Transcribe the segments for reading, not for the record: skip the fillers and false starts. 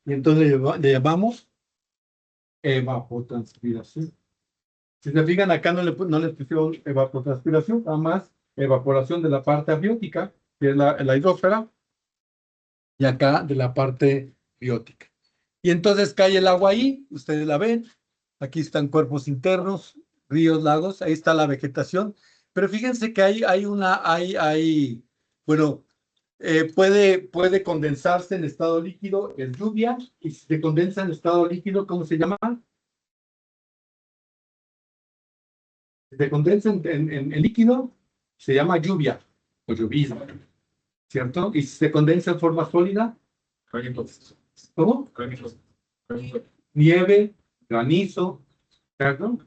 Y entonces le llamamos evapotranspiración. Si se fijan, acá no le pusieron evapotranspiración, nada más evaporación de la parte abiótica, que es la hidrosfera, y acá de la parte biótica. Y entonces cae el agua ahí, ustedes la ven, aquí están cuerpos internos, ríos, lagos, ahí está la vegetación, pero fíjense que bueno, puede condensarse en estado líquido, es lluvia, y si se condensa en estado líquido, ¿cómo se llama? Si se condensa en líquido, se llama lluvia o lluvismo, ¿cierto? Y si se condensa en forma sólida, ¿cómo? Nieve, granizo, ¿cierto?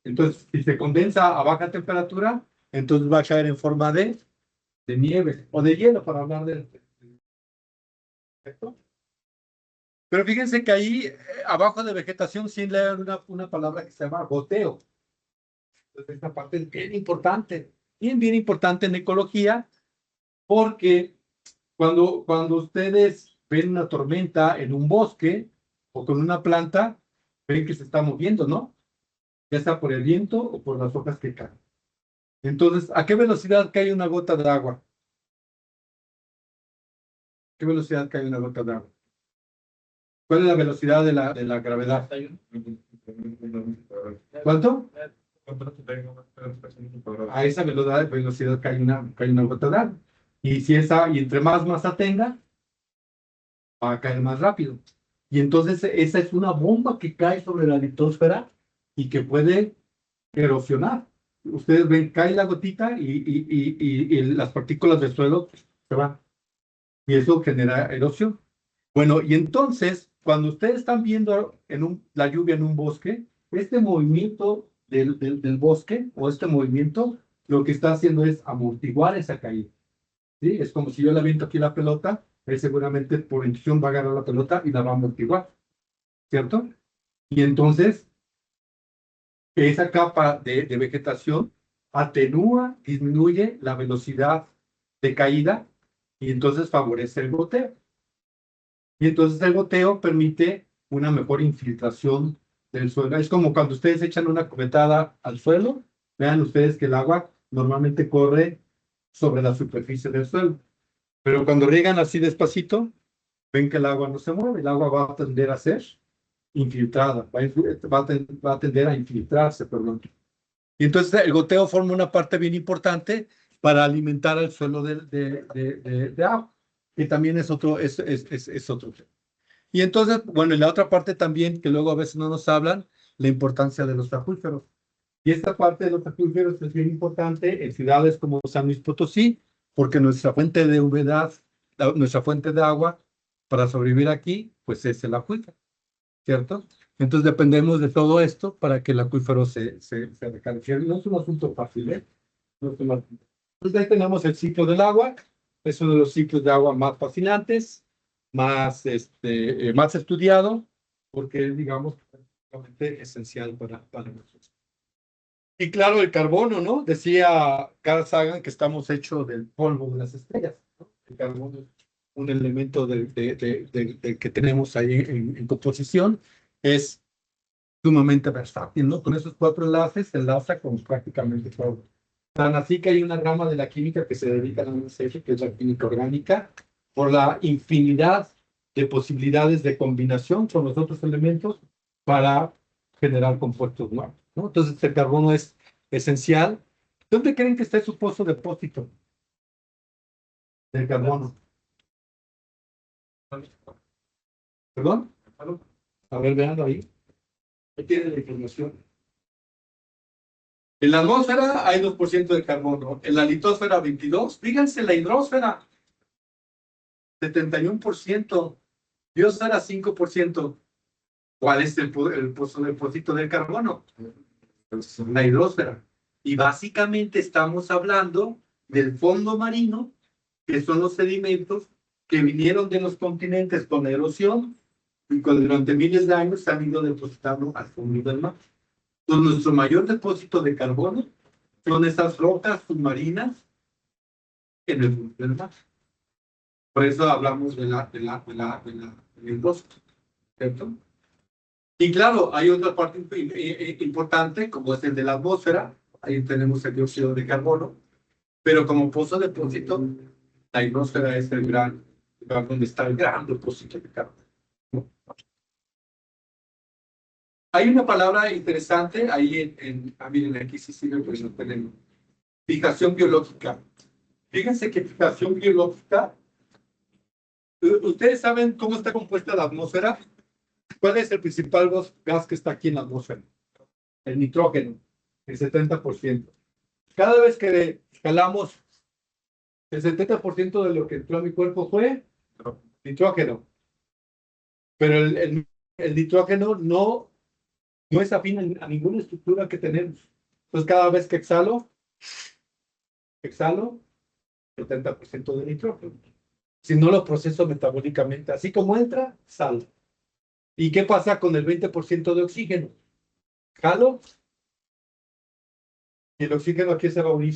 Entonces, si se condensa a baja temperatura, entonces va a caer en forma de nieve o de hielo, para hablar del efecto. Pero fíjense que ahí, abajo de vegetación, sí le una palabra que se llama goteo. Entonces, esta parte es bien importante, bien importante en ecología, porque cuando ustedes ven una tormenta en un bosque o con una planta, ven que se está moviendo, ¿no? Ya sea por el viento o por las hojas que caen. Entonces, ¿a qué velocidad cae una gota de agua? ¿Qué velocidad cae una gota de agua? ¿Cuál es la velocidad de la gravedad? ¿Cuánto? A esa velocidad cae una gota de agua. Y entre más masa tenga, va a caer más rápido. Y entonces esa es una bomba que cae sobre la litosfera y que puede erosionar. Ustedes ven, cae la gotita y las partículas del suelo se van. Y eso genera erosión. Bueno, y entonces, cuando ustedes están viendo la lluvia en un bosque, este movimiento del bosque o este movimiento, lo que está haciendo es amortiguar esa caída. ¿Sí? Es como si yo le aviento aquí la pelota, él seguramente por inducción va a agarrar la pelota y la va a amortiguar, ¿cierto? Y entonces, esa capa de vegetación atenúa, disminuye la velocidad de caída y entonces favorece el goteo. Y entonces el goteo permite una mejor infiltración del suelo. Es como cuando ustedes echan una cubetada al suelo, vean ustedes que el agua normalmente corre sobre la superficie del suelo. Pero cuando riegan así despacito, ven que el agua no se mueve, el agua va a tender a ser infiltrada, va a tender a infiltrarse, perdón. Y entonces el goteo forma una parte bien importante para alimentar al suelo de agua, que también es otro tema. Y entonces, bueno, y la otra parte también, que luego a veces no nos hablan, la importancia de los acuíferos. Y esta parte de los acuíferos es bien importante en ciudades como San Luis Potosí, porque nuestra fuente de humedad, nuestra fuente de agua para sobrevivir aquí, pues es el acuífero, ¿cierto? Entonces dependemos de todo esto para que el acuífero se recalifique. No es un asunto fácil, ¿eh? No es un asunto. Entonces ahí tenemos el ciclo del agua, es uno de los ciclos de agua más fascinantes, más estudiado, porque es, digamos, prácticamente esencial para nosotros. Y claro, el carbono, ¿no? Decía Carl Sagan que estamos hechos del polvo de las estrellas, ¿no? El carbono es un elemento del que tenemos ahí en composición, es sumamente versátil, ¿no? Con esos cuatro enlaces se enlaza con prácticamente todo. Tan así que hay una rama de la química que se dedica a la que es la química orgánica, por la infinidad de posibilidades de combinación con los otros elementos para generar compuestos nuevos, ¿no? Entonces el carbono es esencial. ¿Dónde creen que está su pozo depósito del carbono? ¿Perdón? A ver, veanlo ahí. Ahí tiene la información. En la atmósfera hay 2% de carbono, en la litosfera 22%, fíjense la hidrosfera 71%, biosfera 5%. ¿Cuál es el pozo depósito del carbono? La hidrosfera. Y básicamente estamos hablando del fondo marino, que son los sedimentos que vinieron de los continentes con la erosión y durante miles de años se han ido depositando al fondo del mar. Entonces, nuestro mayor depósito de carbono son esas rocas submarinas en el fondo del mar. Por eso hablamos de la hidrosfera. ¿cierto? Y claro, hay otra parte importante, como es el de la atmósfera. Ahí tenemos el dióxido de carbono, pero como pozo de depósito, la atmósfera es el gran lugar donde está el gran depósito de carbono, ¿no? Hay una palabra interesante ahí miren, aquí sí sirve, pues no tenemos. Fijación biológica. Fíjense que fijación biológica, ¿ustedes saben cómo está compuesta la atmósfera? ¿Cuál es el principal gas que está aquí en la atmósfera? El nitrógeno, el 70%. Cada vez que jalamos, el 70% de lo que entró a mi cuerpo fue nitrógeno. Pero el nitrógeno no es afín a ninguna estructura que tenemos. Entonces, cada vez que exhalo 70% de nitrógeno. Si no lo proceso metabólicamente, así como entra, sale. ¿Y qué pasa con el 20% de oxígeno? Jalo y el oxígeno aquí se va a unir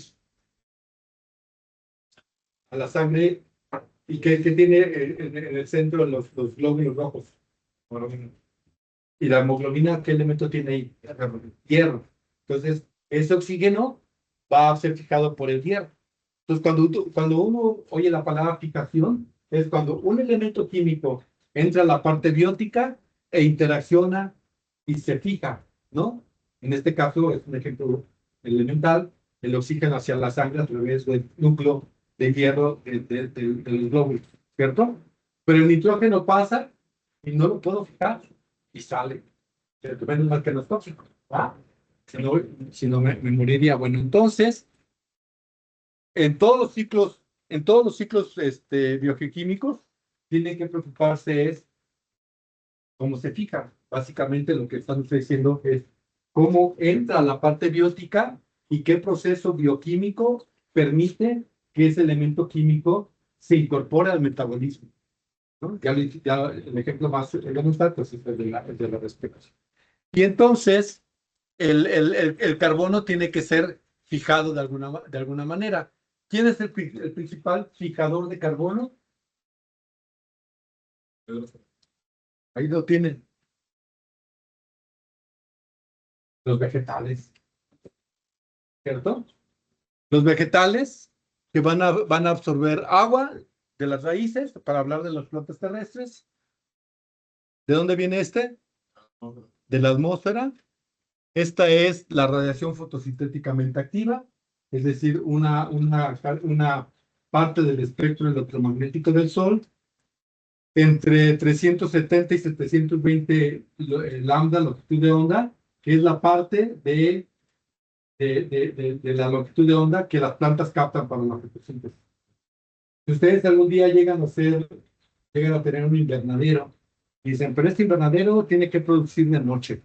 a la sangre. ¿Y qué tiene en el centro los glóbulos rojos? ¿Y la hemoglobina qué elemento tiene ahí? Hierro. Entonces, ese oxígeno va a ser fijado por el hierro. Entonces, cuando uno oye la palabra fijación, es cuando un elemento químico entra a la parte biótica e interacciona y se fija, ¿no? En este caso es un ejemplo elemental, el oxígeno hacia la sangre a través del núcleo de hierro de los glóbulos, ¿cierto? Pero el nitrógeno pasa y no lo puedo fijar y sale. Pero menos mal que no es tóxico, ¿va? Si no me moriría. Bueno, entonces en todos los ciclos, biogeoquímicos, tienen que preocuparse es cómo se fija. Básicamente lo que están diciendo es cómo entra la parte biótica y qué proceso bioquímico permite que ese elemento químico se incorpore al metabolismo, ¿no? Ya el ejemplo más elemental pues, es el de la respiración. Y entonces el carbono tiene que ser fijado de alguna manera. ¿Quién es el principal fijador de carbono? Ahí lo tienen, los vegetales, ¿cierto? Los vegetales que van a absorber agua de las raíces, para hablar de las plantas terrestres. ¿De dónde viene este? De la atmósfera. Esta es la radiación fotosintéticamente activa, es decir, una parte del espectro electromagnético del Sol. Entre 370 y 720 lambda, longitud de onda, que es la parte de la longitud de onda que las plantas captan para la fotosíntesis. Si ustedes algún día llegan a tener un invernadero, dicen, pero este invernadero tiene que producir de noche,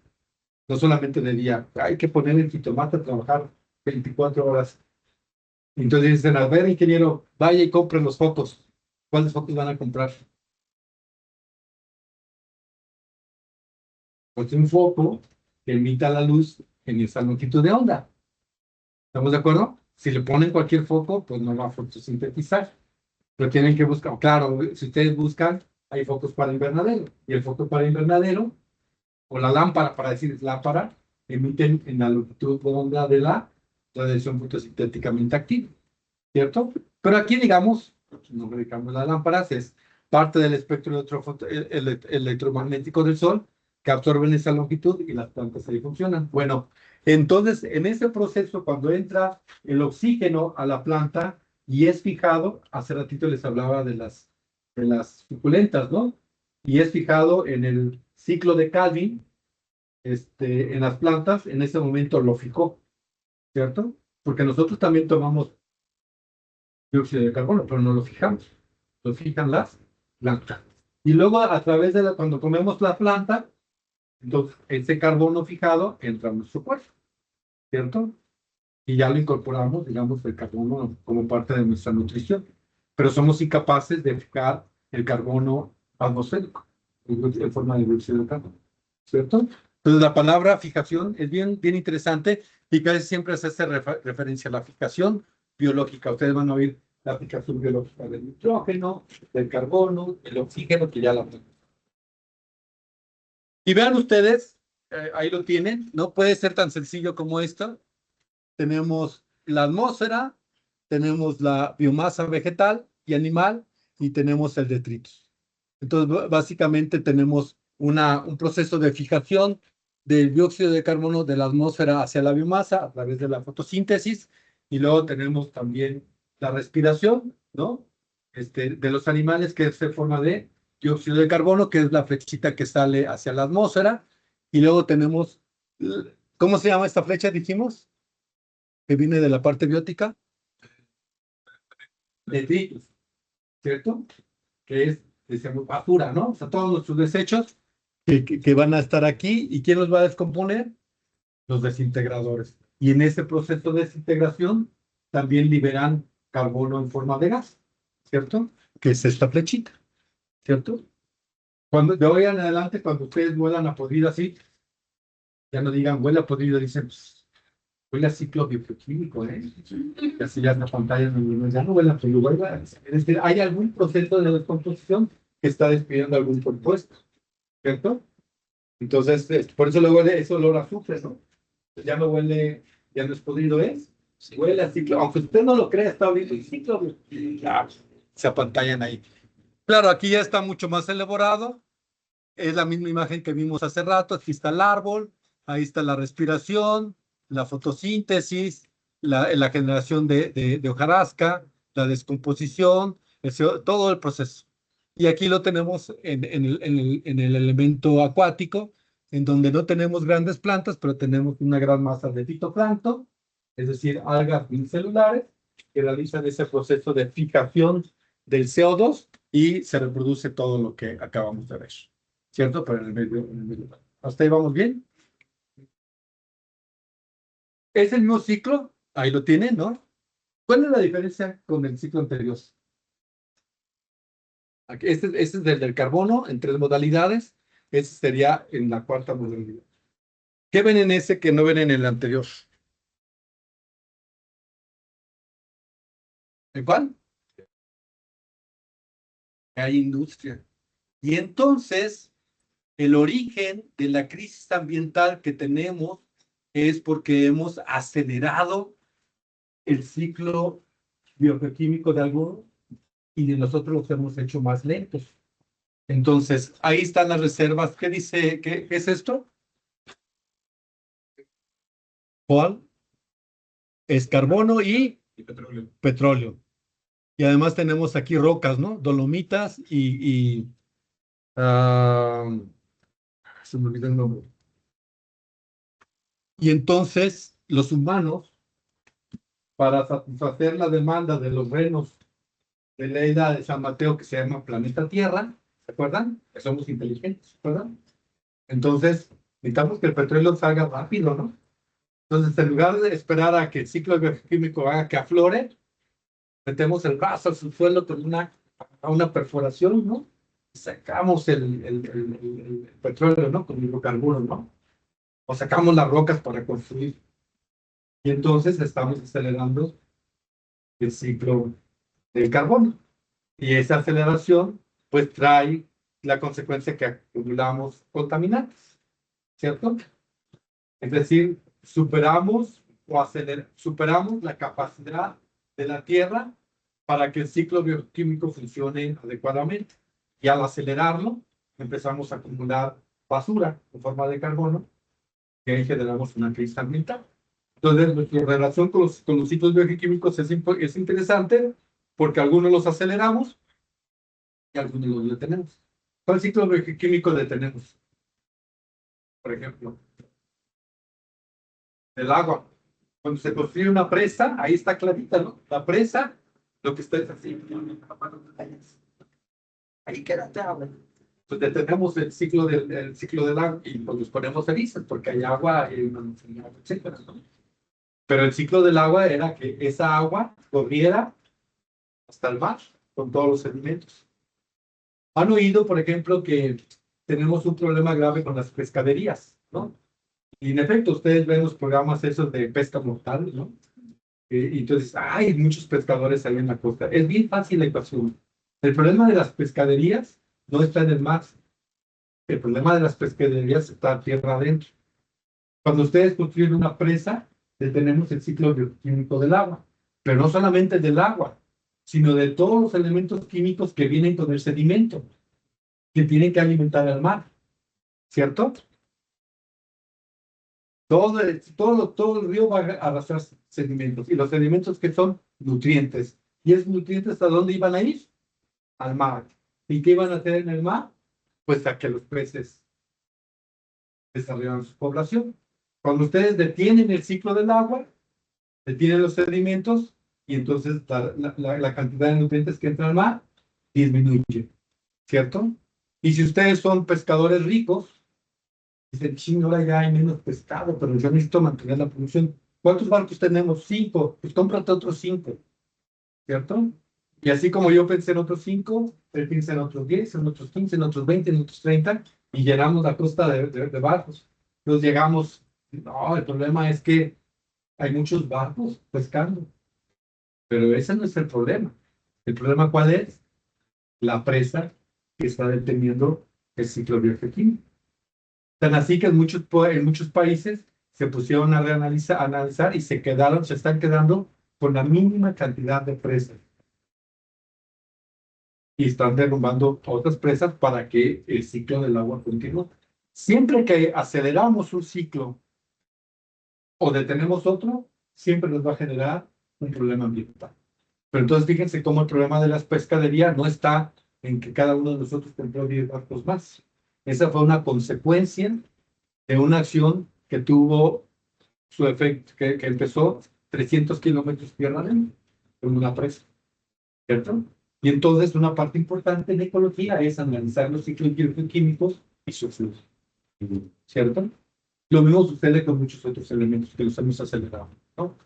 no solamente de día. Hay que poner el jitomate a trabajar 24 horas. Entonces dicen, a ver, ingeniero, vaya y compre los focos. ¿Cuáles focos van a comprar? Pues un foco que emita la luz en esa longitud de onda. ¿Estamos de acuerdo? Si le ponen cualquier foco, pues no va a fotosintetizar. Pero tienen que buscar, claro, si ustedes buscan, hay focos para invernadero. Y el foco para invernadero, o la lámpara, para decir lámpara, emiten en la longitud de onda de la radiación fotosintéticamente activa, ¿cierto? Pero aquí, digamos, nos dedicamos a las lámparas, es parte del espectro electromagnético del Sol que absorben esa longitud y las plantas ahí funcionan. Bueno, entonces, en ese proceso, cuando entra el oxígeno a la planta y es fijado, hace ratito les hablaba de las suculentas, ¿no? Y es fijado en el ciclo de Calvin, en las plantas, en ese momento lo fijó, ¿cierto? Porque nosotros también tomamos dióxido de carbono, pero no lo fijamos. Lo fijan las plantas. Y luego, a través cuando comemos la planta, entonces ese carbono fijado entra a nuestro cuerpo, ¿cierto? Y ya lo incorporamos, digamos, el carbono como parte de nuestra nutrición. Pero somos incapaces de fijar el carbono atmosférico en forma de dióxido de carbono, ¿cierto? Entonces, la palabra fijación es bien, bien interesante y casi siempre se hace referencia a la fijación biológica. Ustedes van a oír la fijación biológica del nitrógeno, del carbono, del oxígeno, que ya la Y vean ustedes, ahí lo tienen, no puede ser tan sencillo como esto. Tenemos la atmósfera, tenemos la biomasa vegetal y animal y tenemos el detritus. Entonces, básicamente tenemos un proceso de fijación del dióxido de carbono de la atmósfera hacia la biomasa a través de la fotosíntesis y luego tenemos también la respiración, ¿no? De los animales que es en forma de dióxido de carbono, que es la flechita que sale hacia la atmósfera y luego tenemos, ¿cómo se llama esta flecha, dijimos? Que viene de la parte biótica, detritus, ¿cierto? Que es, decíamos, basura, ¿no? O sea, todos nuestros desechos que van a estar aquí. ¿Y quién los va a descomponer? Los desintegradores. Y en ese proceso de desintegración también liberan carbono en forma de gas, ¿cierto? Que es esta flechita, ¿cierto? Cuando, de hoy en adelante, cuando ustedes vuelan a podrido así, ya no digan huele a podrido, dicen, pues, huele a ciclo bioquímico, ¿eh? Y así ya en la pantalla ya no huele a podrido, es decir, hay algún proceso de descomposición que está despidiendo algún compuesto, ¿cierto? Entonces, por eso le huele ese olor a azufre, ¿no? Ya no huele, ya no es podrido, es. Huele a ciclo, aunque usted no lo crea, está abriendo el ciclo. Ya, se apantallan ahí. Claro, aquí ya está mucho más elaborado. Es la misma imagen que vimos hace rato. Aquí está el árbol, ahí está la respiración, la fotosíntesis, la generación de hojarasca, la descomposición, todo el proceso. Y aquí lo tenemos en el elemento acuático, en donde no tenemos grandes plantas, pero tenemos una gran masa de fitoplancton, es decir, algas unicelulares, que realizan ese proceso de fijación del CO2 y se reproduce todo lo que acabamos de ver. ¿Cierto? Pero en el medio. ¿Hasta ahí vamos bien? Es el mismo ciclo, ahí lo tienen, ¿no? ¿Cuál es la diferencia con el ciclo anterior? Este es del carbono en 3 modalidades, este sería en la 4ª modalidad. ¿Qué ven en ese que no ven en el anterior? ¿En cuál? Hay industria. Y entonces, el origen de la crisis ambiental que tenemos es porque hemos acelerado el ciclo biogeoquímico de algo y de nosotros los hemos hecho más lentos. Entonces, ahí están las reservas. ¿Qué dice? ¿Qué es esto? ¿Cuál? Es carbono y petróleo. Y además tenemos aquí rocas, ¿no? Dolomitas ah, se me olvidó el nombre. Y entonces, los humanos, para satisfacer la demanda de los renos de la isla de San Mateo, que se llama planeta Tierra, ¿se acuerdan? Que somos inteligentes, ¿se acuerdan? Entonces, necesitamos que el petróleo salga rápido, ¿no? Entonces, en lugar de esperar a que el ciclo bioquímico haga que aflore, metemos el brazo al subsuelo con una perforación, ¿no? Y sacamos el petróleo, ¿no? Con hidrocarburos, ¿no? O sacamos las rocas para construir. Y entonces estamos acelerando el ciclo del carbono. Y esa aceleración, pues, trae la consecuencia que acumulamos contaminantes, ¿cierto? Es decir, superamos la capacidad de la Tierra para que el ciclo bioquímico funcione adecuadamente. Y al acelerarlo, empezamos a acumular basura en forma de carbono, que ahí generamos una crisis ambiental. Entonces, nuestra relación con los ciclos bioquímicos es interesante porque algunos los aceleramos y algunos los detenemos. ¿Cuál ciclo bioquímico detenemos? Por ejemplo, el agua. Cuando se construye una presa, ahí está clarita, ¿no? La presa, lo que está es así. Ahí queda agua. Pues detenemos el ciclo del agua y pues nos ponemos felices porque hay agua, etcétera, ¿no? Pero el ciclo del agua era que esa agua corriera hasta el mar con todos los sedimentos. Han oído, por ejemplo, que tenemos un problema grave con las pescaderías, ¿no? Y en efecto, ustedes ven los programas esos de pesca mortal, ¿no? Y entonces, hay muchos pescadores ahí en la costa. Es bien fácil la ecuación. El problema de las pescaderías no está en el mar, El problema de las pesquerías está tierra adentro. Cuando ustedes construyen una presa, detenemos el ciclo bioquímico del agua, pero no solamente del agua, sino de todos los elementos químicos que vienen con el sedimento, que tienen que alimentar al mar, ¿cierto? Todo el río va a arrastrar sedimentos, y los sedimentos que son nutrientes. ¿Y esos nutrientes a dónde iban a ir? Al mar. ¿Y qué iban a hacer en el mar? Pues a que los peces desarrollaran su población. Cuando ustedes detienen el ciclo del agua, detienen los sedimentos, y entonces la cantidad de nutrientes que entran al mar disminuye, ¿cierto? Y si ustedes son pescadores ricos, dicen, ching, ahora ya hay menos pescado, pero yo necesito mantener la producción. ¿Cuántos barcos tenemos? 5. Pues cómprate otros 5, ¿cierto? Y así como yo pensé en otros 5, él piensa en otros 10, en otros 15, en otros 20, en otros 30, y llenamos la costa de barcos. Entonces llegamos, no, el problema es que hay muchos barcos pescando, pero ese no es el problema. ¿El problema cuál es? La presa que está deteniendo el ciclo biogeoquímico. Tan así que en muchos países se pusieron a analizar y se están quedando con la mínima cantidad de presas. Y están derrumbando otras presas para que el ciclo del agua continúe. Siempre que aceleramos un ciclo o detenemos otro, siempre nos va a generar un problema ambiental. Pero entonces fíjense cómo el problema de las pescaderías no está en que cada uno de nosotros compró 10 barcos más. Esa fue una consecuencia de una acción que tuvo su efecto, que empezó 300 kilómetros tierra adentro, con una presa, ¿cierto? Y entonces una parte importante de ecología es analizar los ciclos bioquímicos y su flujo, ¿cierto? Lo mismo sucede con muchos otros elementos que los hemos acelerado, ¿no?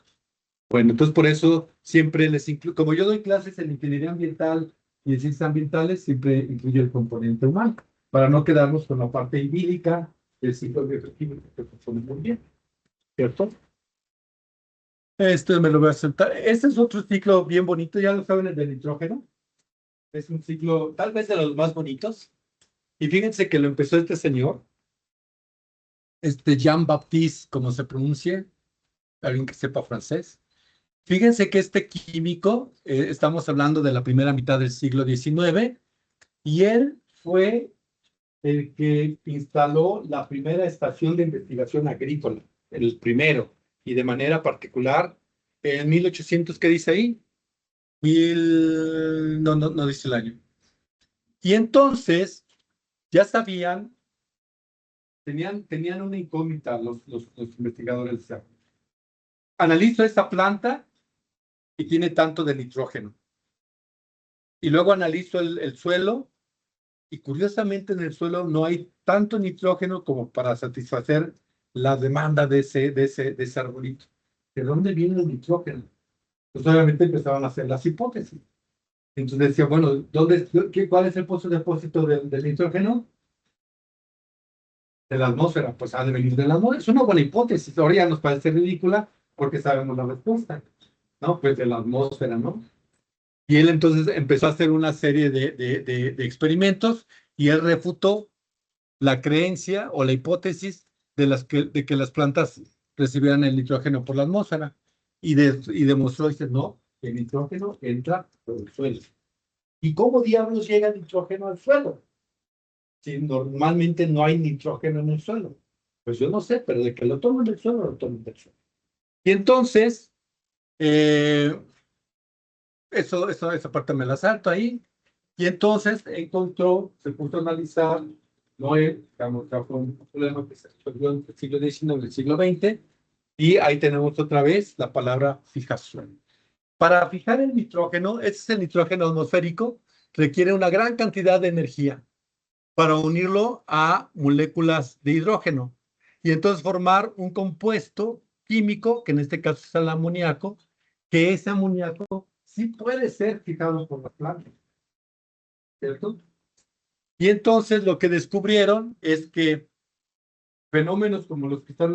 Bueno, entonces por eso siempre les incluyo, como yo doy clases en ingeniería ambiental y en ciencias ambientales, siempre incluyo el componente humano, para no quedarnos con la parte idílica del ciclo bioquímico que funciona muy bien, ¿cierto? Esto me lo voy a saltar. Este es otro ciclo bien bonito, ya lo saben, el del nitrógeno. Es un ciclo tal vez de los más bonitos. Y fíjense que lo empezó este señor, Jean-Baptiste, como se pronuncie, alguien que sepa francés. Fíjense que este químico, estamos hablando de la primera mitad del siglo XIX, y él fue el que instaló la primera estación de investigación agrícola, el primero, y de manera particular en 1800, ¿qué dice ahí? No dice el año. Y entonces ya sabían, tenían una incógnita los investigadores. Analizo esta planta y tiene tanto de nitrógeno. Y luego analizo el suelo, y curiosamente en el suelo no hay tanto nitrógeno como para satisfacer la demanda de ese arbolito. ¿De dónde viene el nitrógeno? Pues obviamente empezaron a hacer las hipótesis. Entonces decía, bueno, ¿cuál es el depósito del nitrógeno? De la atmósfera. Pues ha de venir de la atmósfera. Es una buena hipótesis. Ahora ya nos parece ridícula porque sabemos la respuesta, ¿no? Pues de la atmósfera, ¿no? Y él entonces empezó a hacer una serie de experimentos, y él refutó la creencia o la hipótesis de que las plantas recibieran el nitrógeno por la atmósfera. Y demostró, dice, no, el nitrógeno entra por el suelo. ¿Y cómo diablos llega el nitrógeno al suelo? Si normalmente no hay nitrógeno en el suelo. Pues yo no sé, pero de que lo toman del suelo, lo toman del suelo. Y entonces, eh, esa parte me la salto ahí. Y entonces se puso a analizar, Noé, digamos, ya fue un problema que se resolvió entre el siglo XIX y el siglo XX, y ahí tenemos otra vez la palabra fijación. Para fijar el nitrógeno, este es el nitrógeno atmosférico, requiere una gran cantidad de energía para unirlo a moléculas de hidrógeno y entonces formar un compuesto químico, que en este caso es el amoníaco, que ese amoníaco sí puede ser fijado por la planta, ¿cierto? Y entonces lo que descubrieron es que fenómenos como los que están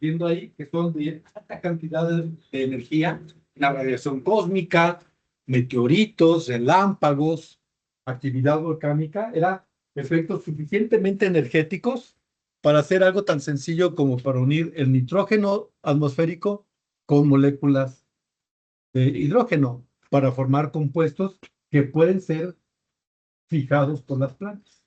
viendo ahí, que son de alta cantidad de energía, la radiación cósmica, meteoritos, relámpagos, actividad volcánica, era efectos suficientemente energéticos para hacer algo tan sencillo como para unir el nitrógeno atmosférico con moléculas de hidrógeno para formar compuestos que pueden ser fijados por las plantas.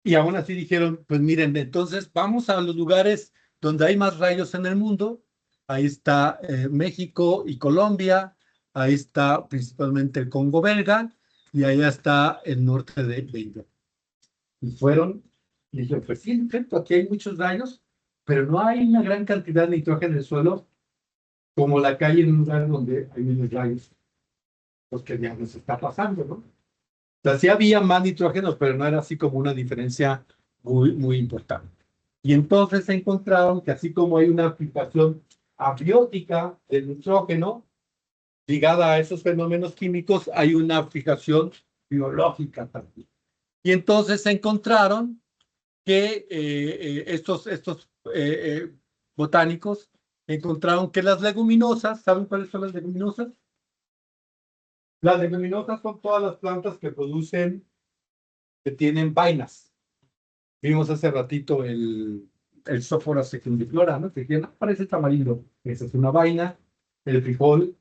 Y aún así dijeron, pues miren, entonces vamos a los lugares donde hay más rayos en el mundo. Ahí está México y Colombia, ahí está principalmente el Congo belga y allá está el norte de India. Y fueron, y dijeron, pues sí, en efecto, aquí hay muchos rayos, pero no hay una gran cantidad de nitrógeno en el suelo como la que hay en un lugar donde hay menos rayos. Pues que ya nos está pasando, ¿no? O sea, sí había más nitrógeno, pero no era así como una diferencia muy importante. Y entonces se encontraron que así como hay una aplicación abiótica del nitrógeno ligada a esos fenómenos químicos, hay una fijación biológica también. Y entonces se encontraron que estos botánicos encontraron que las leguminosas, ¿saben cuáles son las leguminosas? Las leguminosas son todas las plantas que producen, que tienen vainas. Vimos hace ratito el Sophora secundiflora, ¿no? Que tiene, parece tamarindo. Esa es una vaina. El frijol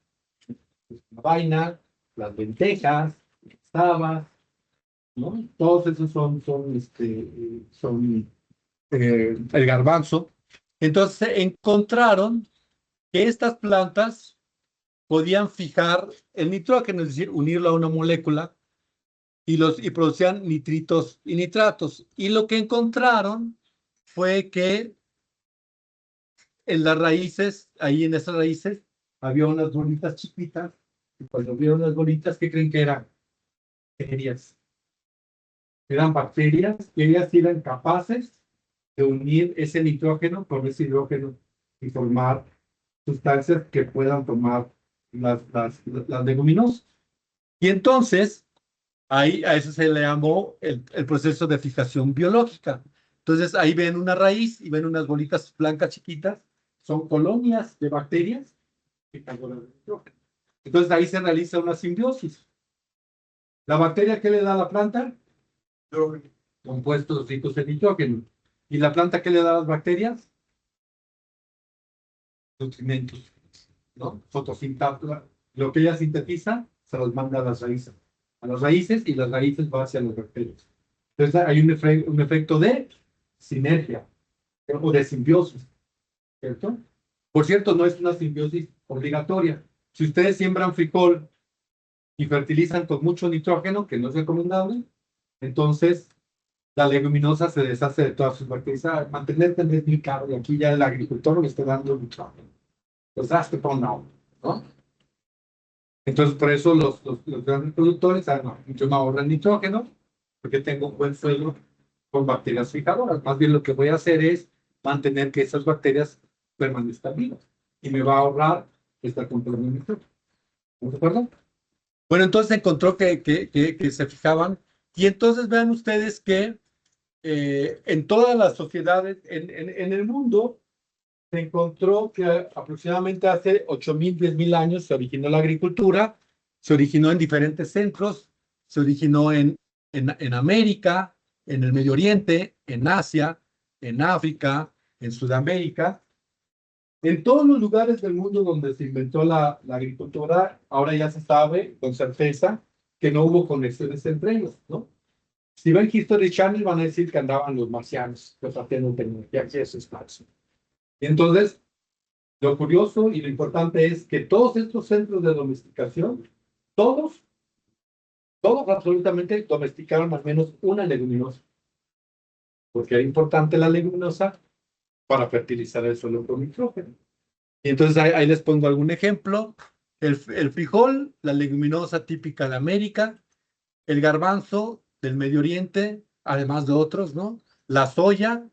es una vaina. Las lentejas, las habas, ¿no? Todos esos son el garbanzo. Entonces encontraron que estas plantas podían fijar el nitrógeno, es decir, unirlo a una molécula y producían nitritos y nitratos. Y lo que encontraron fue que en las raíces, ahí en esas raíces, había unas bolitas chiquitas. Y cuando vieron las bolitas, ¿qué creen que eran? Bacterias. Eran bacterias que ellas eran capaces de unir ese nitrógeno con ese hidrógeno y formar sustancias que puedan tomar las leguminosas. Y entonces, ahí a eso se le llamó el proceso de fijación biológica. Entonces, ahí ven una raíz y ven unas bolitas blancas chiquitas, son colonias de bacterias que carbonan el nitrógeno. Entonces, ahí se realiza una simbiosis. ¿La bacteria qué le da a la planta? Compuestos ricos en nitrógeno. ¿Y la planta qué le da a las bacterias? Nutrimentos, ¿no? Fotosintasa. Lo que ella sintetiza se los manda a las raíces y las raíces van hacia las bacterias. Entonces hay un efecto de sinergia o de simbiosis, ¿cierto? Por cierto, no es una simbiosis obligatoria. Si ustedes siembran frijol y fertilizan con mucho nitrógeno, que no es recomendable, entonces la leguminosa se deshace de todas sus bacterias. Mantenerte es muy caro y aquí ya el agricultor le está dando nitrógeno. Pues hazte por no, ¿no? Entonces, por eso los grandes productores yo me ahorro el nitrógeno porque tengo un buen suelo con bacterias fijadoras. Más bien lo que voy a hacer es mantener que esas bacterias permanezcan vivas y me va a ahorrar esta comprando nitrógeno. ¿De acuerdo? Bueno, entonces encontró que se fijaban y entonces vean ustedes que en todas las sociedades en el mundo se encontró que aproximadamente hace 8.000, 10.000 años se originó la agricultura, se originó en diferentes centros, se originó en América, en el Medio Oriente, en Asia, en África, en Sudamérica. En todos los lugares del mundo donde se inventó la agricultura, ahora ya se sabe con certeza que no hubo conexiones entre ellos, ¿no? Si ven History Channel van a decir que andaban los marcianos repartiendo tecnología, y eso es falso. Y entonces, lo curioso y lo importante es que todos estos centros de domesticación, todos absolutamente domesticaron al menos una leguminosa, porque era importante la leguminosa para fertilizar el suelo con nitrógeno. Y entonces ahí les pongo algún ejemplo. El frijol, la leguminosa típica de América, el garbanzo del Medio Oriente, además de otros, ¿no? La soya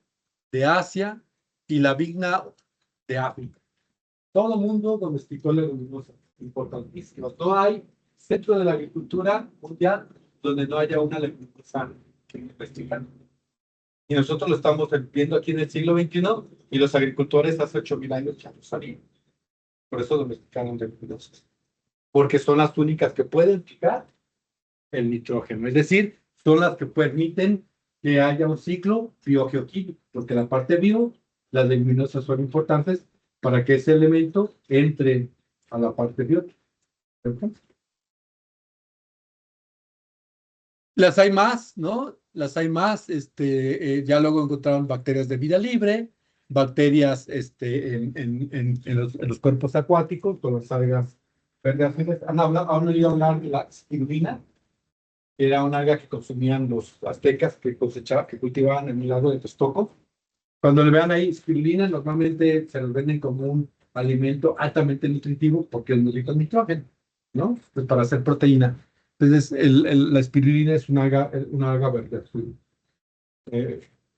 de Asia y la vigna de África. Todo el mundo domesticó leguminosas, importantísimo. No hay centro de la agricultura mundial donde no haya una leguminosa domesticada. Y nosotros lo estamos viendo aquí en el siglo XXI y los agricultores hace 8.000 años ya lo sabían. Por eso domesticaron leguminosas. Porque son las únicas que pueden fijar el nitrógeno. Es decir, son las que permiten que haya un ciclo biogeoquímico, porque la parte bio, las leguminosas son importantes para que ese elemento entre a la parte biótica. Las hay más, ¿no? Las hay más. Ya luego encontraron bacterias de vida libre, bacterias en los cuerpos acuáticos, con las algas verdes azules. ¿Han oído hablar de la espirulina? Era una alga que consumían los aztecas que cosechaban, que cultivaban en el lago de Texcoco. Cuando le vean ahí espirulina, normalmente se los venden como un alimento altamente nutritivo porque es muy rico en nitrógeno, ¿no? Pues para hacer proteína. Entonces, la espirulina es una alga verde azul.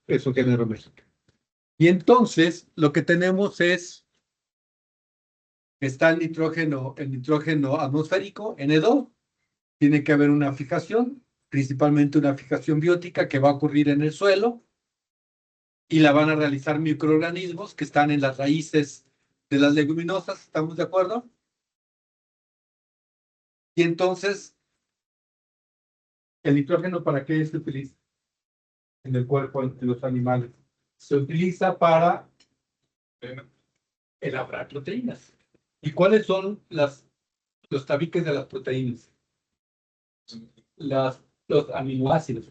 Es un género mexicano. Y entonces, lo que tenemos es, está el nitrógeno atmosférico, N2, tiene que haber una fijación, principalmente una fijación biótica que va a ocurrir en el suelo, y la van a realizar microorganismos que están en las raíces de las leguminosas, ¿estamos de acuerdo? Y entonces, ¿el nitrógeno para qué se utiliza en el cuerpo de los animales? Se utiliza para elaborar proteínas. ¿Y cuáles son los tabiques de las proteínas? Los aminoácidos,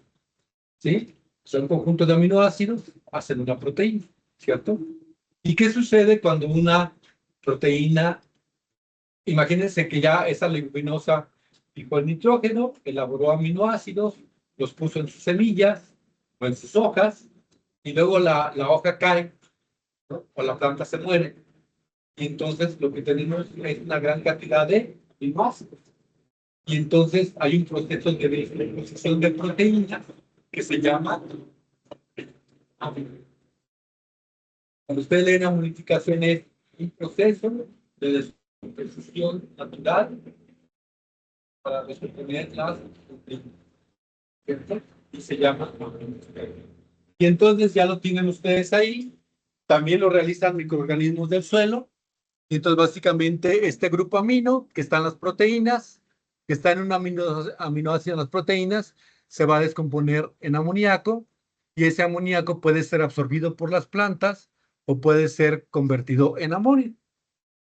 ¿sí? Son conjuntos de aminoácidos, hacen una proteína, ¿cierto? ¿Y qué sucede cuando una proteína, imagínense que ya esa leguminosa fijó el nitrógeno, elaboró aminoácidos, los puso en sus semillas o en sus hojas, y luego la hoja cae, ¿no? O la planta se muere. Y entonces lo que tenemos es una gran cantidad de aminoácidos. Y entonces hay un proceso de descomposición de proteínas que se llama aminoácidos. Cuando ustedes leen amonificación es un proceso de descomposición natural para descomponer las proteínas, ¿cierto? Y se llama amonificación. Y entonces ya lo tienen ustedes ahí. También lo realizan microorganismos del suelo. Y entonces básicamente este grupo amino, que están las proteínas, que está en un aminoácido en las proteínas, se va a descomponer en amoníaco, y ese amoníaco puede ser absorbido por las plantas o puede ser convertido en amonio,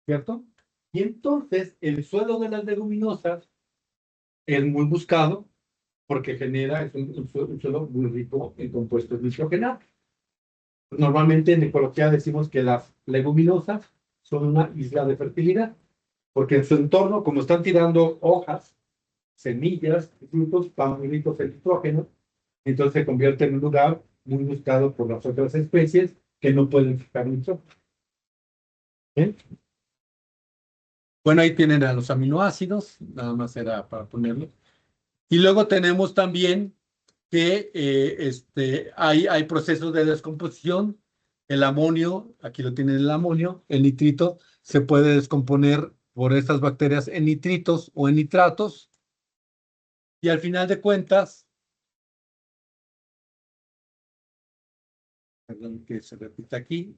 ¿cierto? Y entonces el suelo de las leguminosas es muy buscado porque genera, es un suelo muy rico en compuestos nitrogenados. Normalmente en ecología decimos que las leguminosas son una isla de fertilidad, porque en su entorno, como están tirando hojas, semillas, frutos, van muy ricos en nitrógeno, entonces se convierte en un lugar muy buscado por las otras especies que no pueden fijar nitrógeno. ¿Eh? Bueno, ahí tienen a los aminoácidos, nada más era para ponerlo. Y luego tenemos también que hay procesos de descomposición. El amonio, aquí lo tienen el amonio, el nitrito, se puede descomponer por estas bacterias en nitritos o en nitratos. Y al final de cuentas, perdón que se repita aquí,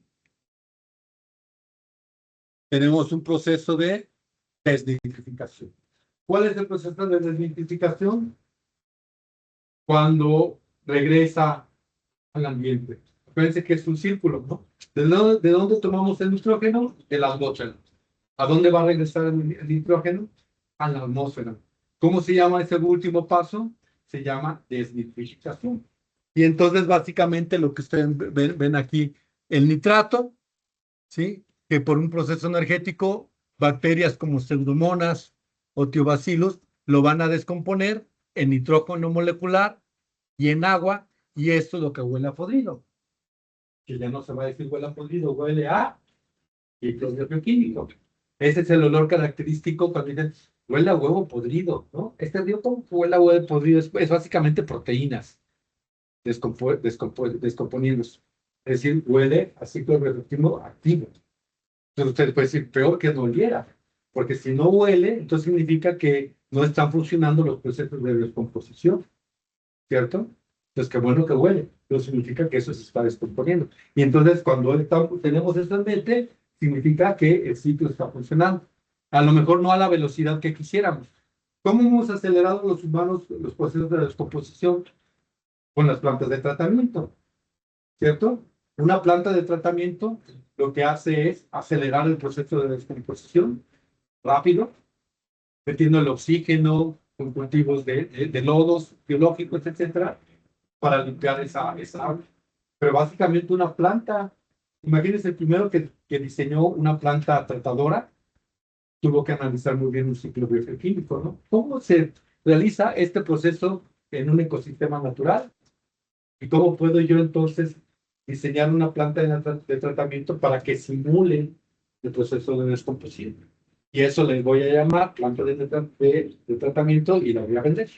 tenemos un proceso de desnitrificación. ¿Cuál es el proceso de desnitrificación? Cuando regresa al ambiente. Acuérdense que es un círculo, ¿no? ¿De dónde tomamos el nitrógeno? De la atmósfera. ¿A dónde va a regresar el nitrógeno? A la atmósfera. ¿Cómo se llama ese último paso? Se llama desnitrificación. Y entonces, básicamente, lo que ustedes ven aquí, el nitrato, ¿sí? Que por un proceso energético, bacterias como Pseudomonas o Thiobacillus lo van a descomponer en nitrógeno molecular y en agua, y esto es lo que huele a podrido. Que ya no se va a decir huele a podrido, huele a ciclos bioquímico. Ese es el olor característico cuando dicen huele a huevo podrido, ¿no? Este río como huele a huevo podrido es básicamente proteínas descomponiéndose. Es decir, huele a ciclo bioquímico activo. Entonces ustedes pueden decir, peor que no oliera, porque si no huele, entonces significa que no están funcionando los procesos de descomposición, ¿cierto? Entonces, qué bueno que huele, pero significa que eso se está descomponiendo. Y entonces, cuando tenemos esto en mente, significa que el ciclo está funcionando. A lo mejor no a la velocidad que quisiéramos. ¿Cómo hemos acelerado los humanos los procesos de descomposición? con las plantas de tratamiento, ¿cierto? Una planta de tratamiento lo que hace es acelerar el proceso de descomposición rápido, metiendo el oxígeno con cultivos de lodos biológicos, etcétera, para limpiar esa agua. Pero básicamente una planta, imagínense el primero que diseñó una planta tratadora, tuvo que analizar muy bien un ciclo biogeoquímico, ¿no? ¿Cómo se realiza este proceso en un ecosistema natural? ¿Y cómo puedo yo entonces diseñar una planta de tratamiento para que simule el proceso de descomposición? Y eso le voy a llamar planta de tratamiento y la voy a vender.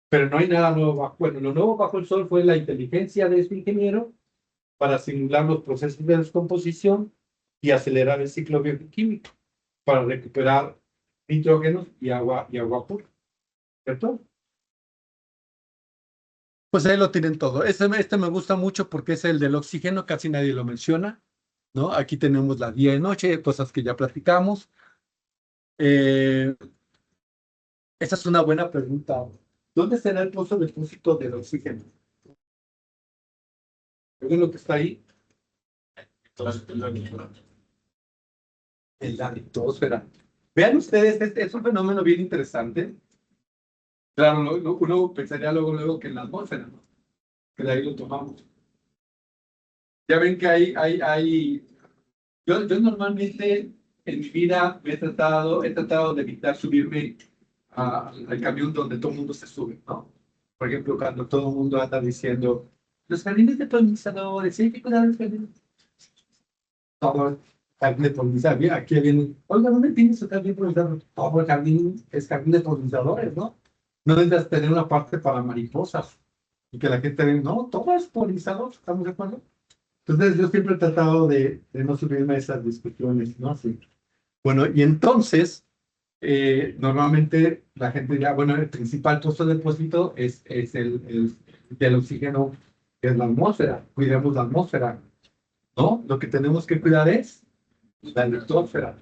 Pero no hay nada nuevo bajo. Bueno, lo nuevo bajo el sol fue la inteligencia de este ingeniero para simular los procesos de descomposición y acelerar el ciclo bioquímico para recuperar nitrógenos y agua pura. ¿Cierto? Pues ahí lo tienen todo. Este me gusta mucho porque es el del oxígeno, casi nadie lo menciona, ¿no? Aquí tenemos la día y noche, cosas que ya platicamos. Esa es una buena pregunta. ¿Dónde será el pozo depósito del oxígeno? ¿Es lo que está ahí? En la litosfera. Vean ustedes, es un fenómeno bien interesante. Claro, uno pensaría luego que en la atmósfera, ¿no? Que de ahí lo tomamos. Ya ven que yo normalmente en mi vida he tratado de evitar subirme al camión donde todo el mundo se sube, ¿no? Por ejemplo, cuando todo el mundo anda diciendo, los jardines de polinizadores, sí, hay que cuidar los jardines. Todo jardín de polinizadores, mira, aquí viene, oiga, ¿dónde tienes su jardín polinizador? Todo el jardín es jardín de polinizadores, ¿no? No necesitas tener una parte para mariposas y que la gente vea, no, todo es polinizador, ¿estamos de acuerdo? Entonces yo siempre he tratado de no subirme a esas discusiones, ¿no? Sí. Bueno, y entonces, normalmente la gente dirá, bueno, el principal pozo de depósito es el del oxígeno, que es la atmósfera. Cuidemos la atmósfera, ¿no? Lo que tenemos que cuidar es la litosfera.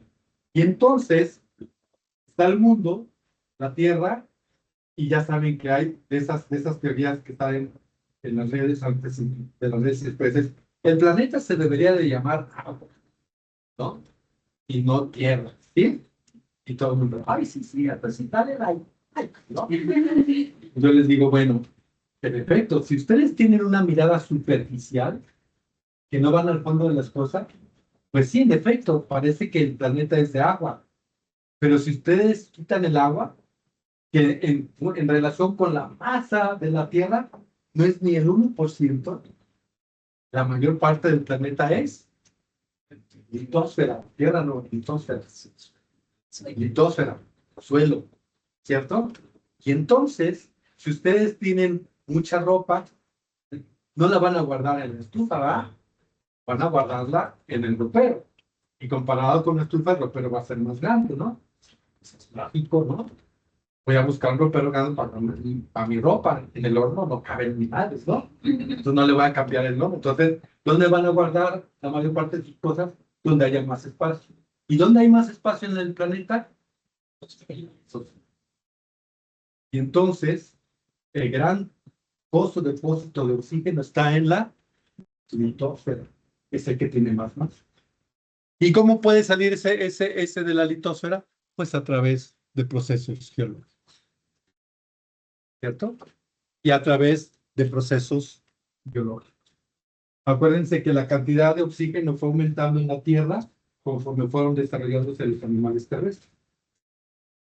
Y entonces está el mundo, la Tierra, y ya saben que hay de esas teorías que están en las redes antes de las redes expresas. El planeta se debería de llamar agua, ¿no? Y no tierra, ¿sí? Y todo el mundo, ay, sí, sí, pues dale like. Ay, ¿no? Yo les digo, bueno, en efecto, si ustedes tienen una mirada superficial, que no van al fondo de las cosas, pues sí, en efecto, parece que el planeta es de agua. Pero si ustedes quitan el agua, que en relación con la masa de la Tierra, no es ni el 1%, la mayor parte del planeta es litosfera, Tierra no, litosfera. Litosfera, suelo, ¿cierto? Y entonces, si ustedes tienen mucha ropa, no la van a guardar en la estufa, ¿verdad? Van a guardarla en el ropero. Y comparado con la estufa, el ropero va a ser más grande, ¿no? Eso es lógico, ¿no? Voy a buscar un ropero grande para mi ropa. En el horno no caben ni madres, ¿no? Entonces no le voy a cambiar el nombre. Entonces, ¿dónde van a guardar la mayor parte de sus cosas? Donde haya más espacio. ¿Y dónde hay más espacio en el planeta? Y entonces, el gran pozo depósito de oxígeno está en la litosfera, es el que tiene más masa. ¿Y cómo puede salir ese de la litosfera? Pues a través de procesos geológicos, ¿cierto? Y a través de procesos biológicos. Acuérdense que la cantidad de oxígeno fue aumentando en la Tierra conforme fueron desarrollándose los animales terrestres.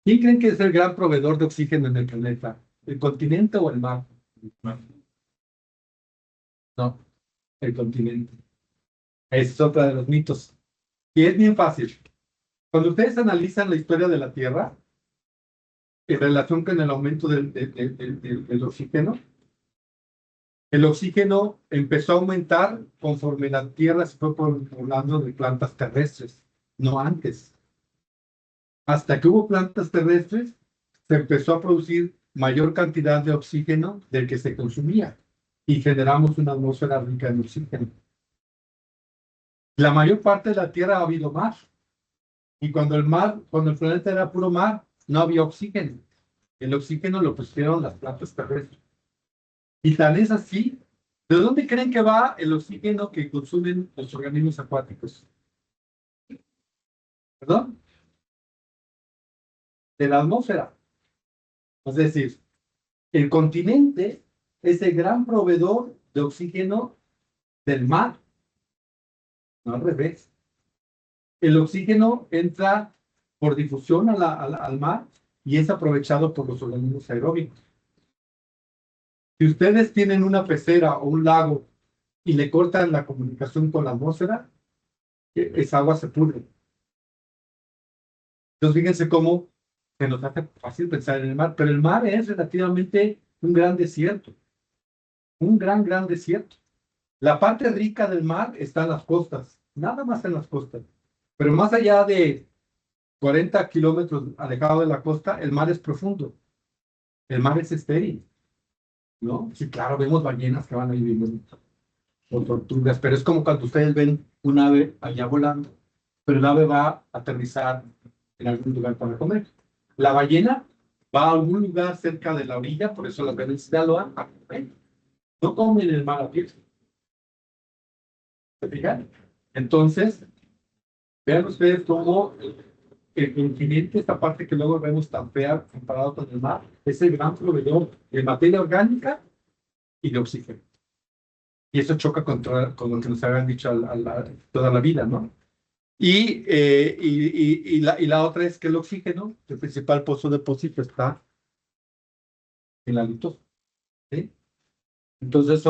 ¿Quién creen que es el gran proveedor de oxígeno en el planeta? ¿El continente o el mar? No, el continente. Ese es otro de los mitos. Y es bien fácil. Cuando ustedes analizan la historia de la Tierra en relación con el aumento del oxígeno, el oxígeno empezó a aumentar conforme la Tierra se fue poblando de plantas terrestres, no antes. Hasta que hubo plantas terrestres, se empezó a producir mayor cantidad de oxígeno del que se consumía y generamos una atmósfera rica en oxígeno. La mayor parte de la Tierra ha habido mar. Y cuando el planeta era puro mar, no había oxígeno. El oxígeno lo pusieron las plantas terrestres. Y tan es así, ¿de dónde creen que va el oxígeno que consumen los organismos acuáticos? ¿Perdón? De la atmósfera. Es decir, el continente es el gran proveedor de oxígeno del mar, no al revés. El oxígeno entra por difusión al mar y es aprovechado por los organismos aeróbicos. Si ustedes tienen una pecera o un lago y le cortan la comunicación con la atmósfera, esa agua se pudre. Entonces, fíjense cómo se nos hace fácil pensar en el mar, pero el mar es relativamente un gran desierto, un gran desierto. La parte rica del mar está en las costas, nada más en las costas. Pero más allá de 40 kilómetros alejado de la costa, el mar es profundo, el mar es estéril, ¿no? Sí, claro, vemos ballenas que van ahí viviendo, o tortugas, pero es como cuando ustedes ven un ave allá volando, pero el ave va a aterrizar en algún lugar para comer. La ballena va a algún lugar cerca de la orilla, por eso las ven en Sinaloa, a comer. No comen en el mar abierto. ¿Se fijan? Entonces, vean ustedes cómo el continente, esta parte que luego vemos tan fea comparado con el mar, es el gran proveedor de materia orgánica y de oxígeno. Y eso choca con lo que nos habían dicho toda la vida, ¿no? Y la otra es que el oxígeno, el principal pozo de depósito, está en la litosfera, ¿sí? Entonces,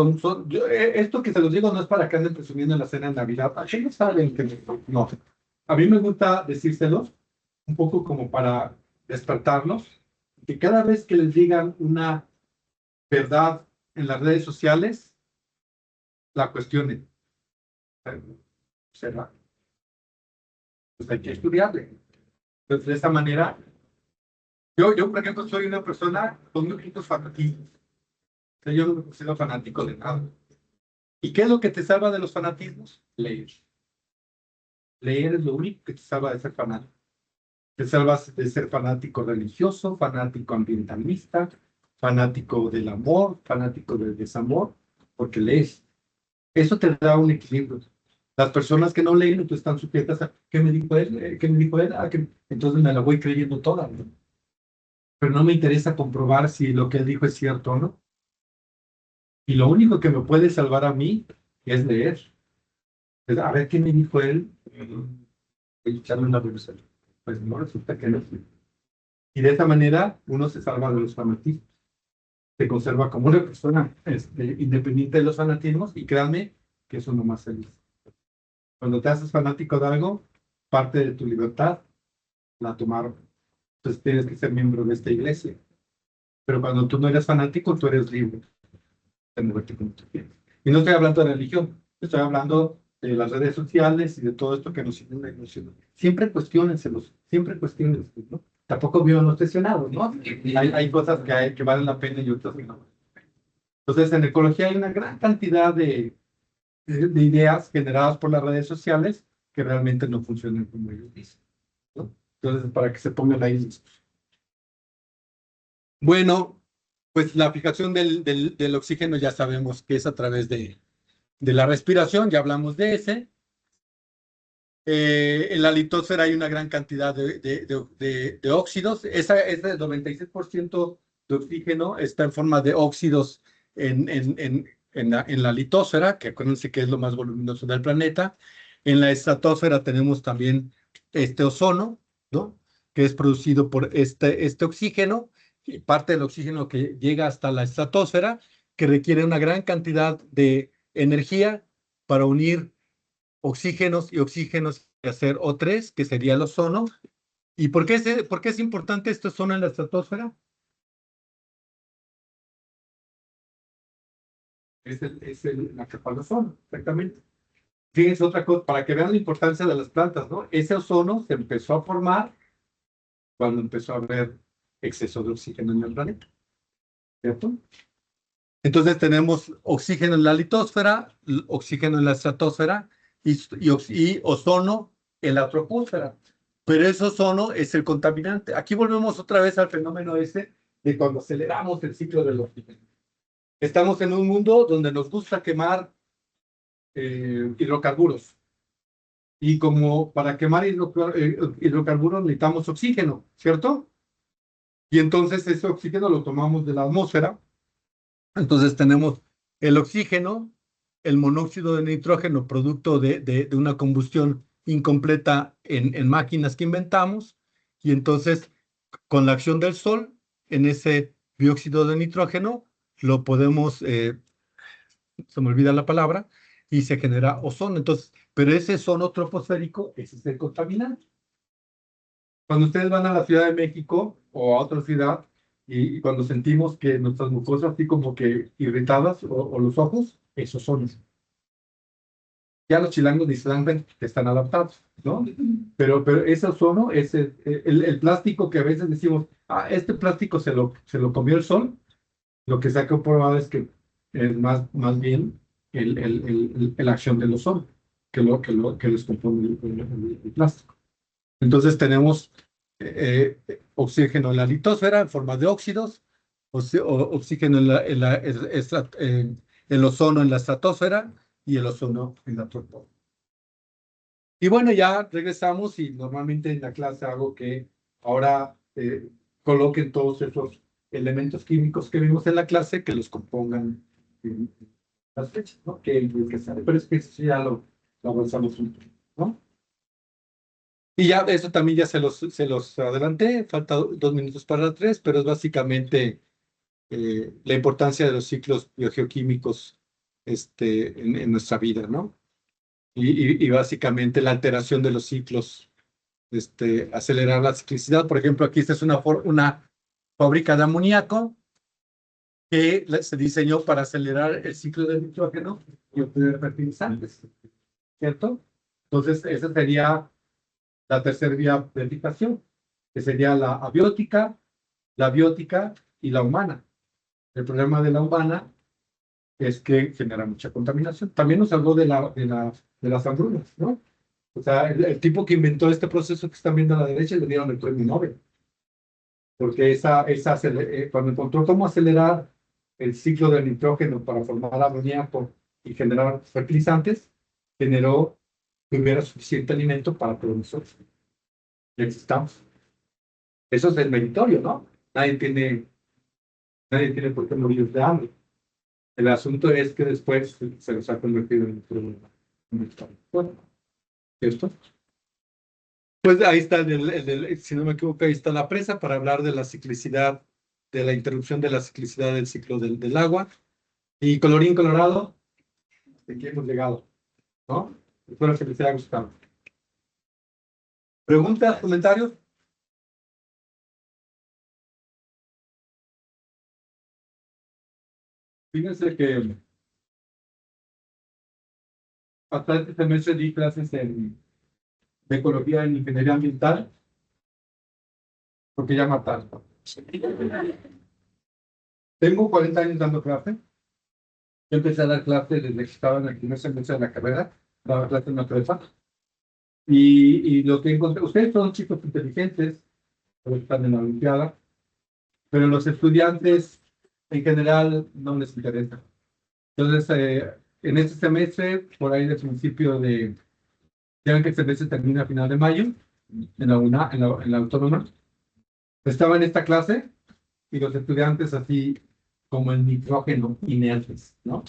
esto que se los digo no es para que anden presumiendo en la cena de Navidad. Aquí no saben que no. A mí me gusta decírselos un poco como para despertarlos, que cada vez que les digan una verdad en las redes sociales, la cuestionen. ¿Será? Pues hay que estudiarle. Entonces, de esta manera, yo, por ejemplo, soy una persona con muy poquitos fanatismos. O sea, yo no me considero fanático de nada. ¿Y qué es lo que te salva de los fanatismos? Leer. Leer es lo único que te salva de ser fanático. Te salvas de ser fanático religioso, fanático ambientalista, fanático del amor, fanático del desamor, porque lees. Eso te da un equilibrio. Las personas que no leen, entonces están sujetas a ¿qué me dijo él? ¿Qué me dijo él? Entonces me la voy creyendo toda, ¿no? Pero no me interesa comprobar si lo que él dijo es cierto o no. Y lo único que me puede salvar a mí es leer. A ver qué me dijo él. Voy a echarle una revisión. Pues no, resulta que no. Y de esa manera uno se salva de los fanatismos. Se conserva como una persona independiente de los fanatismos y créanme que es uno más feliz. Cuando te haces fanático de algo, parte de tu libertad la tomaron. Entonces tienes que ser miembro de esta iglesia. Pero cuando tú no eres fanático, tú eres libre de moverte como tú quieras. Y no estoy hablando de religión, estoy hablando de las redes sociales y de todo esto que nos inunda. Siempre cuestiónenselos, siempre cuestiónenselos, ¿no? Tampoco vivan obsesionados, ¿no? Hay cosas que valen la pena y otras que no. Entonces, en ecología hay una gran cantidad de ideas generadas por las redes sociales que realmente no funcionan como ellos dicen, ¿no? Entonces, para que se pongan ahí. Bueno, pues la aplicación del oxígeno ya sabemos que es a través de la respiración, ya hablamos de ese. En la litosfera hay una gran cantidad de óxidos. Ese 96% de oxígeno está en forma de óxidos en la litosfera, que acuérdense que es lo más voluminoso del planeta. En la estratosfera tenemos también este ozono, ¿no? Que es producido por este oxígeno, y parte del oxígeno que llega hasta la estratosfera, que requiere una gran cantidad de energía para unir oxígenos y oxígenos y hacer O3, que sería el ozono. ¿Y por qué es importante este ozono en la estratosfera? La capa de ozono, exactamente. Fíjense otra cosa, para que vean la importancia de las plantas, ¿no? Ese ozono se empezó a formar cuando empezó a haber exceso de oxígeno en el planeta, ¿cierto? Entonces tenemos oxígeno en la litosfera, oxígeno en la estratosfera y ozono en la troposfera. Pero ese ozono es el contaminante. Aquí volvemos otra vez al fenómeno ese de cuando aceleramos el ciclo del oxígeno. Estamos en un mundo donde nos gusta quemar hidrocarburos. Y como para quemar hidrocarburos necesitamos oxígeno, ¿cierto? Y entonces ese oxígeno lo tomamos de la atmósfera. Entonces tenemos el oxígeno, el monóxido de nitrógeno, producto de una combustión incompleta en máquinas que inventamos. Y entonces, con la acción del sol, en ese dióxido de nitrógeno, lo podemos, se me olvida la palabra, y se genera ozono. Entonces, pero ese ozono troposférico, ese es el contaminante. Cuando ustedes van a la Ciudad de México o a otra ciudad y cuando sentimos que nuestras mucosas así como que irritadas o los ojos, esos son. Ya los chilangos ni se dan cuenta que están adaptados, ¿no? Pero ese ozono es el plástico que a veces decimos, ah, este plástico se lo comió el sol. Lo que se ha comprobado es que es más bien la acción del ozono que les compone el plástico. Entonces tenemos oxígeno en la litosfera en forma de óxidos, oxígeno el ozono en la estratosfera y el ozono en la troposfera. Y bueno, ya regresamos y normalmente en la clase hago que ahora coloquen todos esos elementos químicos que vimos en la clase, que los compongan en las fechas, ¿no? Que sale. Pero es que eso ya lo avanzamos un poco, ¿no? Y ya eso también ya se los adelanté, falta 2 minutos para las 3, pero es básicamente la importancia de los ciclos biogeoquímicos en nuestra vida, ¿no? Y básicamente la alteración de los ciclos, acelerar la ciclicidad. Por ejemplo, aquí esta es una fábrica de amoníaco que se diseñó para acelerar el ciclo del nitrógeno y obtener fertilizantes, ¿cierto? Entonces, esa sería la tercera vía de aplicación, que sería la abiótica, la biótica y la humana. El problema de la humana es que genera mucha contaminación. También nos habló de las hambrunas, ¿no? O sea, el tipo que inventó este proceso que están viendo a la derecha le dieron el premio Nobel, porque cuando encontró cómo acelerar el ciclo del nitrógeno para formar amoníaco y generar fertilizantes, generó que hubiera suficiente alimento para todos nosotros. Y existamos. Eso es el meritorio, ¿no? Nadie tiene por qué morir de hambre. El asunto es que después se nos ha convertido en un problema. Bueno, ¿cierto? Pues ahí está, si no me equivoco, ahí está la presa para hablar de la ciclicidad, de la interrupción de la ciclicidad del ciclo del agua. Y colorín colorado, de aquí hemos llegado, ¿no? Espero que les haya gustado. ¿Preguntas, comentarios? Fíjense que hasta este semestre di clases de ecología en ingeniería ambiental, porque ya mataron. Tengo 40 años dando clase. Yo empecé a dar clase desde que estaba en el primer semestre de la carrera, daba clase en la prepa. Y lo que encontré, ustedes son chicos inteligentes, están en la Olimpiada, pero los estudiantes en general no les interesa. Entonces, en este semestre, por ahí de principio ya ven que el semestre termina a final de mayo, en la autónoma, estaba en esta clase y los estudiantes así como el nitrógeno inertes, ¿no?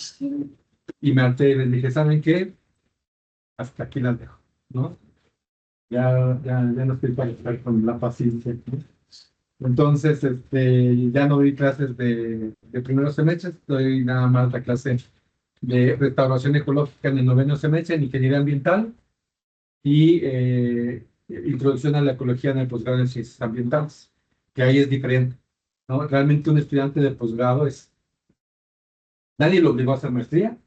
Y me harté y les dije, ¿saben qué? Hasta aquí las dejo, ¿no? Ya no estoy para estar con la paciencia, ¿no? Entonces, ya no doy clases de primeros semestres, doy nada más la clase de restauración ecológica en el noveno semestre en ingeniería ambiental y introducción a la ecología en el posgrado en ciencias ambientales, que ahí es diferente, ¿no? Realmente un estudiante de posgrado nadie lo obligó a hacer maestría,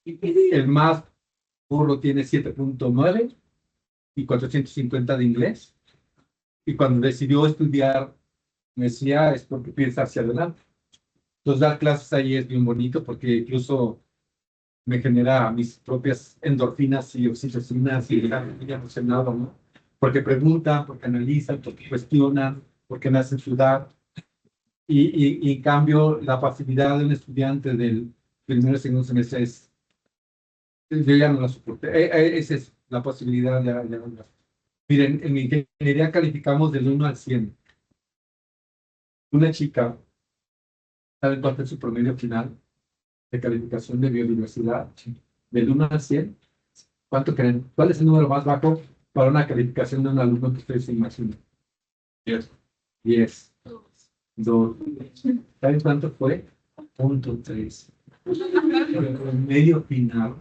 el más burro tiene 7.9 y 450 de inglés, y cuando decidió estudiar maestría es porque piensa hacia adelante. Entonces dar clases ahí es bien bonito porque incluso me genera mis propias endorfinas y oxitocinas y estar muy emocionado, ¿no? Porque preguntan, porque analizan, porque cuestionan, porque me hacen sudar. y en cambio la facilidad de un estudiante del primer y segundo semestre es, yo ya no la soporté. Esa es la posibilidad de. Miren, en mi ingeniería calificamos del 1 al 100. Una chica, ¿saben cuánto es su promedio final de calificación de biodiversidad? Del 1 al 100. ¿Cuánto creen? ¿Cuál es el número más bajo para una calificación de un alumno que ustedes se imaginan? 10. 10. 2. ¿Saben cuánto fue? 0.3. El promedio final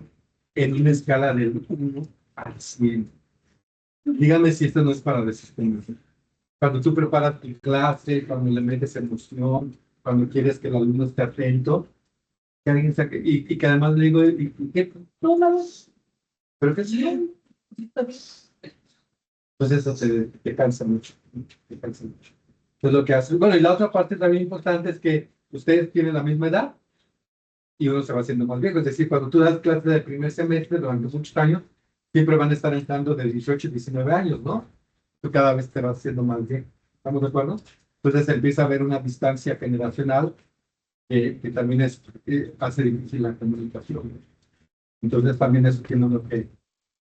en una escala del 1 al 100. Díganme si esto no es para desesperarse. Cuando tú preparas tu clase, cuando le metes emoción, cuando quieres que el alumno esté atento, que alguien saque, y que además le digo, ¿y qué? No, nada. ¿Pero qué sí? Pues eso te cansa mucho, te cansa mucho. Entonces lo que hace, bueno, y la otra parte también importante es que ustedes tienen la misma edad y uno se va haciendo más viejo. Es decir, cuando tú das clases de primer semestre durante muchos años, siempre van a estar entrando de 18 y 19 años, ¿no? Tú cada vez te vas haciendo más viejo. ¿Estamos de acuerdo? Entonces empieza a haber una distancia generacional que también hace difícil la comunicación. Entonces también eso tiene uno que.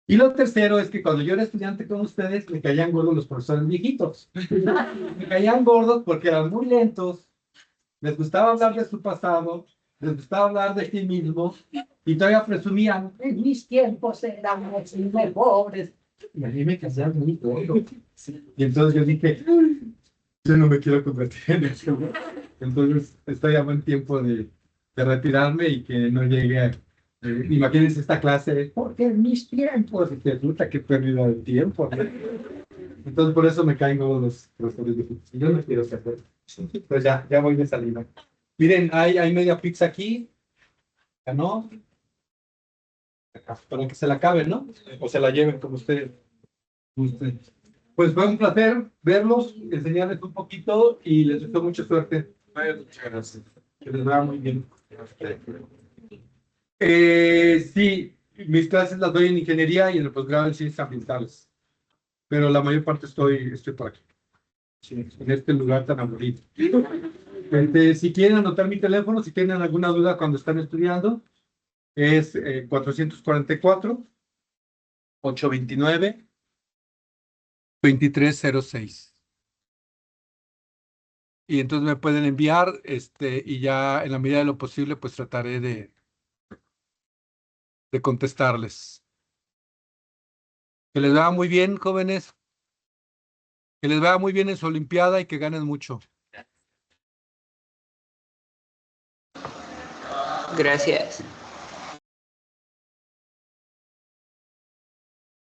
Y lo tercero es que cuando yo era estudiante con ustedes, me caían gordos los profesores viejitos. Me caían gordos porque eran muy lentos, les gustaba hablar de su pasado, les gustaba hablar de sí mismos, y todavía presumían, en mis tiempos eran los mejores. Y a mí me caían muy gordo. Y entonces yo dije, yo no me quiero convertir en eso. Entonces estoy a buen tiempo de retirarme y que no llegue a. Imagínense esta clase, porque en mis tiempos, y que resulta que pérdida de tiempo, ¿no? Entonces por eso me caen los profesores de fútbol. Yo no quiero hacer. Pues ya voy de salida. Miren, hay media pizza aquí, ¿ya no? Para que se la acaben, ¿no? O se la lleven como ustedes. Pues fue un placer verlos, enseñarles un poquito y les deseo mucha suerte. Muchas gracias. Que les vaya muy bien. Sí, mis clases las doy en ingeniería y en el posgrado en ciencias ambientales, pero la mayor parte estoy por aquí, sí, en este lugar tan aburrido. Si quieren anotar mi teléfono, si tienen alguna duda cuando están estudiando, es 444-829-2306. Y entonces me pueden enviar, y ya en la medida de lo posible, pues trataré de contestarles. Que les vaya muy bien, jóvenes. Que les vaya muy bien en su olimpiada y que ganen mucho. Gracias.